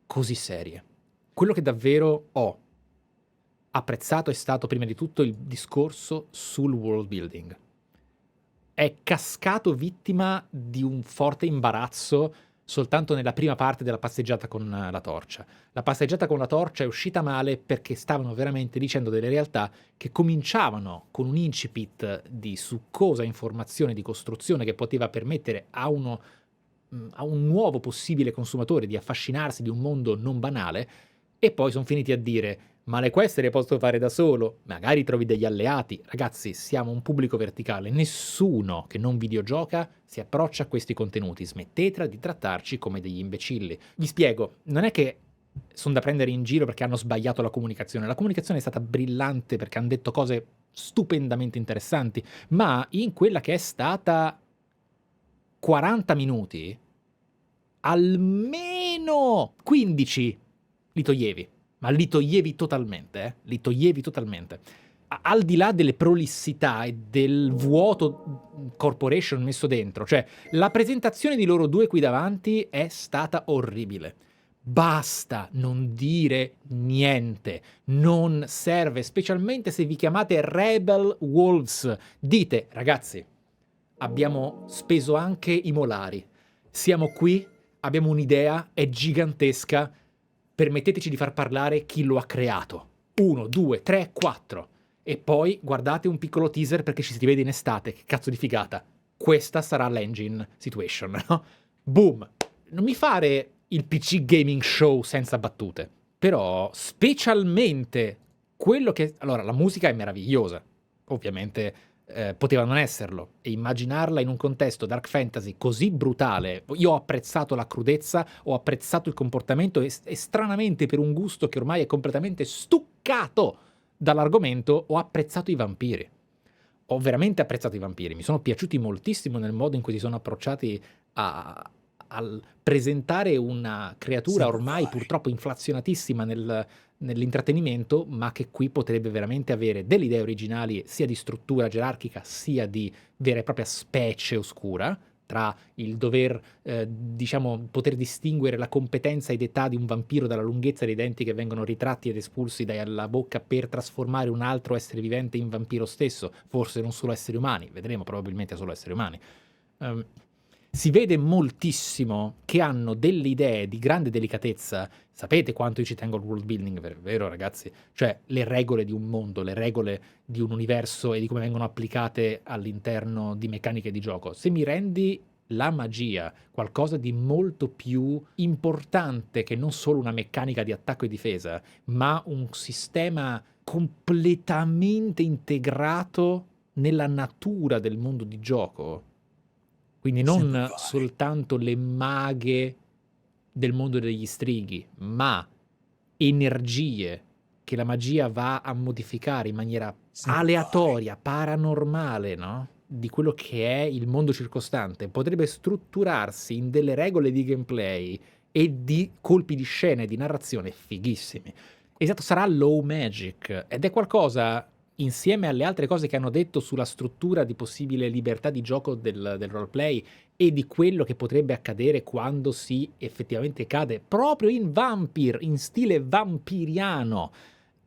così serie. Quello che davvero ho apprezzato è stato prima di tutto il discorso sul world building. È cascato vittima di un forte imbarazzo soltanto nella prima parte della passeggiata con la torcia. La passeggiata con la torcia è uscita male perché stavano veramente dicendo delle realtà che cominciavano con un incipit di succosa informazione di costruzione che poteva permettere a un nuovo possibile consumatore di affascinarsi di un mondo non banale, e poi sono finiti a dire ma le quest le posso fare da solo, magari trovi degli alleati. Ragazzi, siamo un pubblico verticale, nessuno che non videogioca si approccia a questi contenuti, smettetela di trattarci come degli imbecilli. Vi spiego, non è che sono da prendere in giro perché hanno sbagliato la comunicazione. La comunicazione è stata brillante perché hanno detto cose stupendamente interessanti, ma in quella che è stata 40 minuti, almeno 15 li toglievi, ma li toglievi totalmente, li toglievi totalmente. Al di là delle prolissità e del vuoto corporation messo dentro, cioè la presentazione di loro due qui davanti è stata orribile. Basta non dire niente, non serve, specialmente se vi chiamate Rebel Wolves. Dite, ragazzi, abbiamo speso anche i molari, siamo qui, abbiamo un'idea, è gigantesca, permetteteci di far parlare chi lo ha creato. 1, 2, 3, 4. E poi guardate un piccolo teaser perché ci si rivede in estate, che cazzo di figata. Questa sarà l'engine situation, no? Boom! Non mi fare il PC gaming show senza battute. Però, specialmente quello che... Allora, la musica è meravigliosa. Ovviamente poteva non esserlo. E immaginarla in un contesto dark fantasy così brutale... Io ho apprezzato la crudezza, ho apprezzato il comportamento e stranamente per un gusto che ormai è completamente stuccato dall'argomento, ho apprezzato i vampiri. Ho veramente apprezzato i vampiri. Mi sono piaciuti moltissimo nel modo in cui si sono approcciati al presentare una creatura ormai purtroppo inflazionatissima nell'intrattenimento, ma che qui potrebbe veramente avere delle idee originali sia di struttura gerarchica sia di vera e propria specie oscura, tra il dover, diciamo, poter distinguere la competenza ed età di un vampiro dalla lunghezza dei denti che vengono ritratti ed espulsi dalla bocca per trasformare un altro essere vivente in vampiro stesso, forse non solo esseri umani, vedremo, probabilmente solo esseri umani. Si vede moltissimo che hanno delle idee di grande delicatezza. Sapete quanto io ci tengo al world building, vero ragazzi? Cioè le regole di un mondo, le regole di un universo e di come vengono applicate all'interno di meccaniche di gioco. Se mi rendi la magia qualcosa di molto più importante che non solo una meccanica di attacco e difesa, ma un sistema completamente integrato nella natura del mondo di gioco, quindi non soltanto le maghe del mondo degli strighi, ma energie che la magia va a modificare in maniera aleatoria, paranormale, no? Di quello che è il mondo circostante, potrebbe strutturarsi in delle regole di gameplay e di colpi di scena e di narrazione fighissimi. Esatto, sarà low magic ed è qualcosa, insieme alle altre cose che hanno detto sulla struttura di possibile libertà di gioco del roleplay e di quello che potrebbe accadere quando si effettivamente cade proprio in vampire, in stile vampiriano,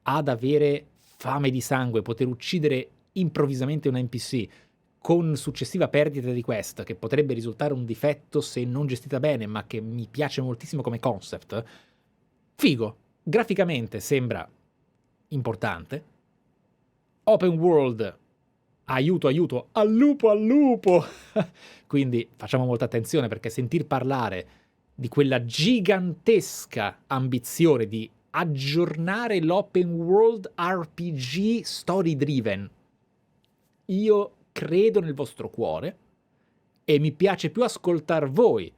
ad avere fame di sangue, poter uccidere improvvisamente un NPC con successiva perdita di quest, che potrebbe risultare un difetto se non gestita bene, ma che mi piace moltissimo come concept. Figo, graficamente sembra importante. Open world, aiuto, aiuto, al lupo, al lupo! Quindi facciamo molta attenzione perché sentir parlare di quella gigantesca ambizione di aggiornare l'open world RPG story driven, io credo nel vostro cuore e mi piace più ascoltar voi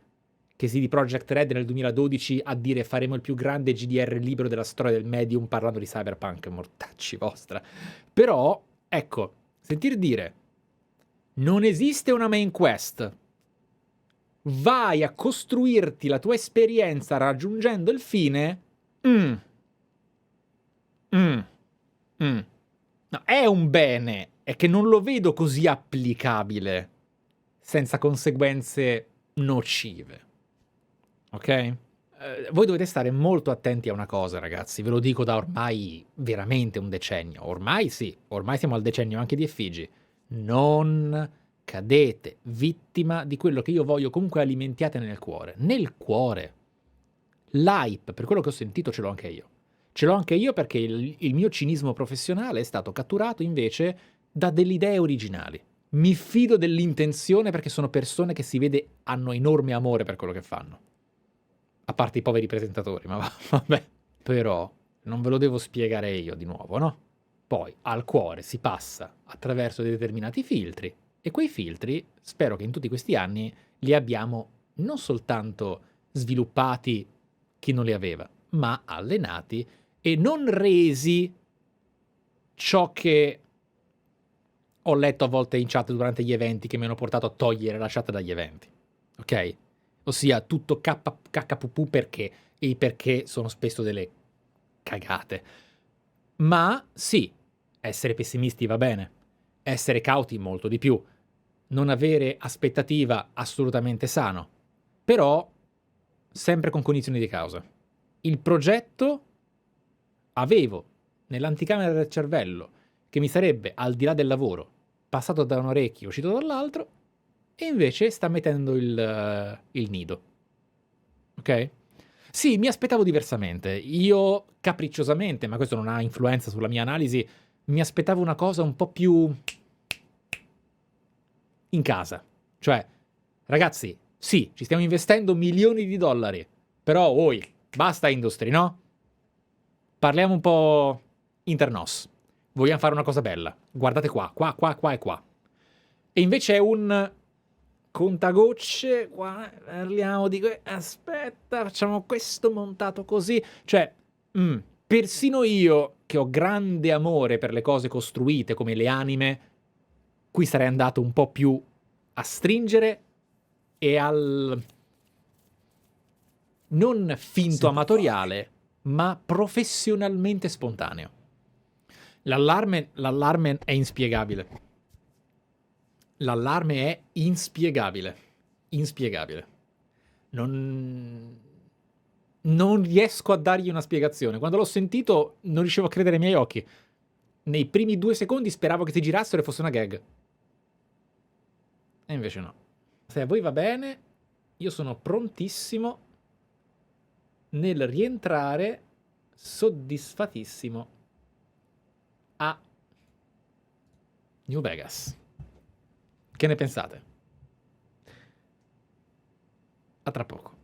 che CD Projekt Red nel 2012 a dire faremo il più grande GDR libero della storia del medium parlando di cyberpunk, mortacci vostra. Però, ecco, sentir dire non esiste una main quest, vai a costruirti la tua esperienza raggiungendo il fine, no, è un bene, è che non lo vedo così applicabile senza conseguenze nocive. Ok? Voi dovete stare molto attenti a una cosa, ragazzi, ve lo dico da ormai veramente un decennio. Ormai sì, ormai siamo al decennio anche di Effigi. Non cadete vittima di quello che io voglio comunque alimentiate nel cuore. Nel cuore. L'hype, per quello che ho sentito, ce l'ho anche io. Ce l'ho anche io perché il mio cinismo professionale è stato catturato invece da delle idee originali. Mi fido dell'intenzione perché sono persone che si vede hanno enorme amore per quello che fanno. A parte i poveri presentatori, ma vabbè. Però non ve lo devo spiegare io di nuovo, no? Poi al cuore si passa attraverso dei determinati filtri e quei filtri, spero che in tutti questi anni li abbiamo non soltanto sviluppati chi non li aveva, ma allenati e non resi ciò che ho letto a volte in chat durante gli eventi che mi hanno portato a togliere la chat dagli eventi, ok? Ossia tutto KPP perché, e i perché sono spesso delle cagate. Ma sì, essere pessimisti va bene, essere cauti molto di più, non avere aspettativa assolutamente sano, però sempre con cognizione di causa. Il progetto avevo nell'anticamera del cervello che mi sarebbe, al di là del lavoro, passato da un orecchio, uscito dall'altro, e invece sta mettendo il nido. Ok? Sì, mi aspettavo diversamente. Io, capricciosamente, ma questo non ha influenza sulla mia analisi, mi aspettavo una cosa un po' più in casa. Cioè, ragazzi, sì, ci stiamo investendo milioni di dollari, però, basta industry, no? Parliamo un po' internos. Vogliamo fare una cosa bella. Guardate qua e qua. E invece è un contagocce, qua parliamo di... Aspetta, facciamo questo montato così. Cioè, persino io, che ho grande amore per le cose costruite come le anime, qui sarei andato un po' più a stringere e al... non finto amatoriale, ma professionalmente spontaneo. L'allarme è inspiegabile. L'allarme è inspiegabile. Inspiegabile. Non riesco a dargli una spiegazione. Quando l'ho sentito non riuscivo a credere ai miei occhi. Nei primi 2 secondi speravo che si girassero e fosse una gag. E invece no. Se a voi va bene, io sono prontissimo nel rientrare soddisfatissimo a New Vegas. Che ne pensate? A tra poco.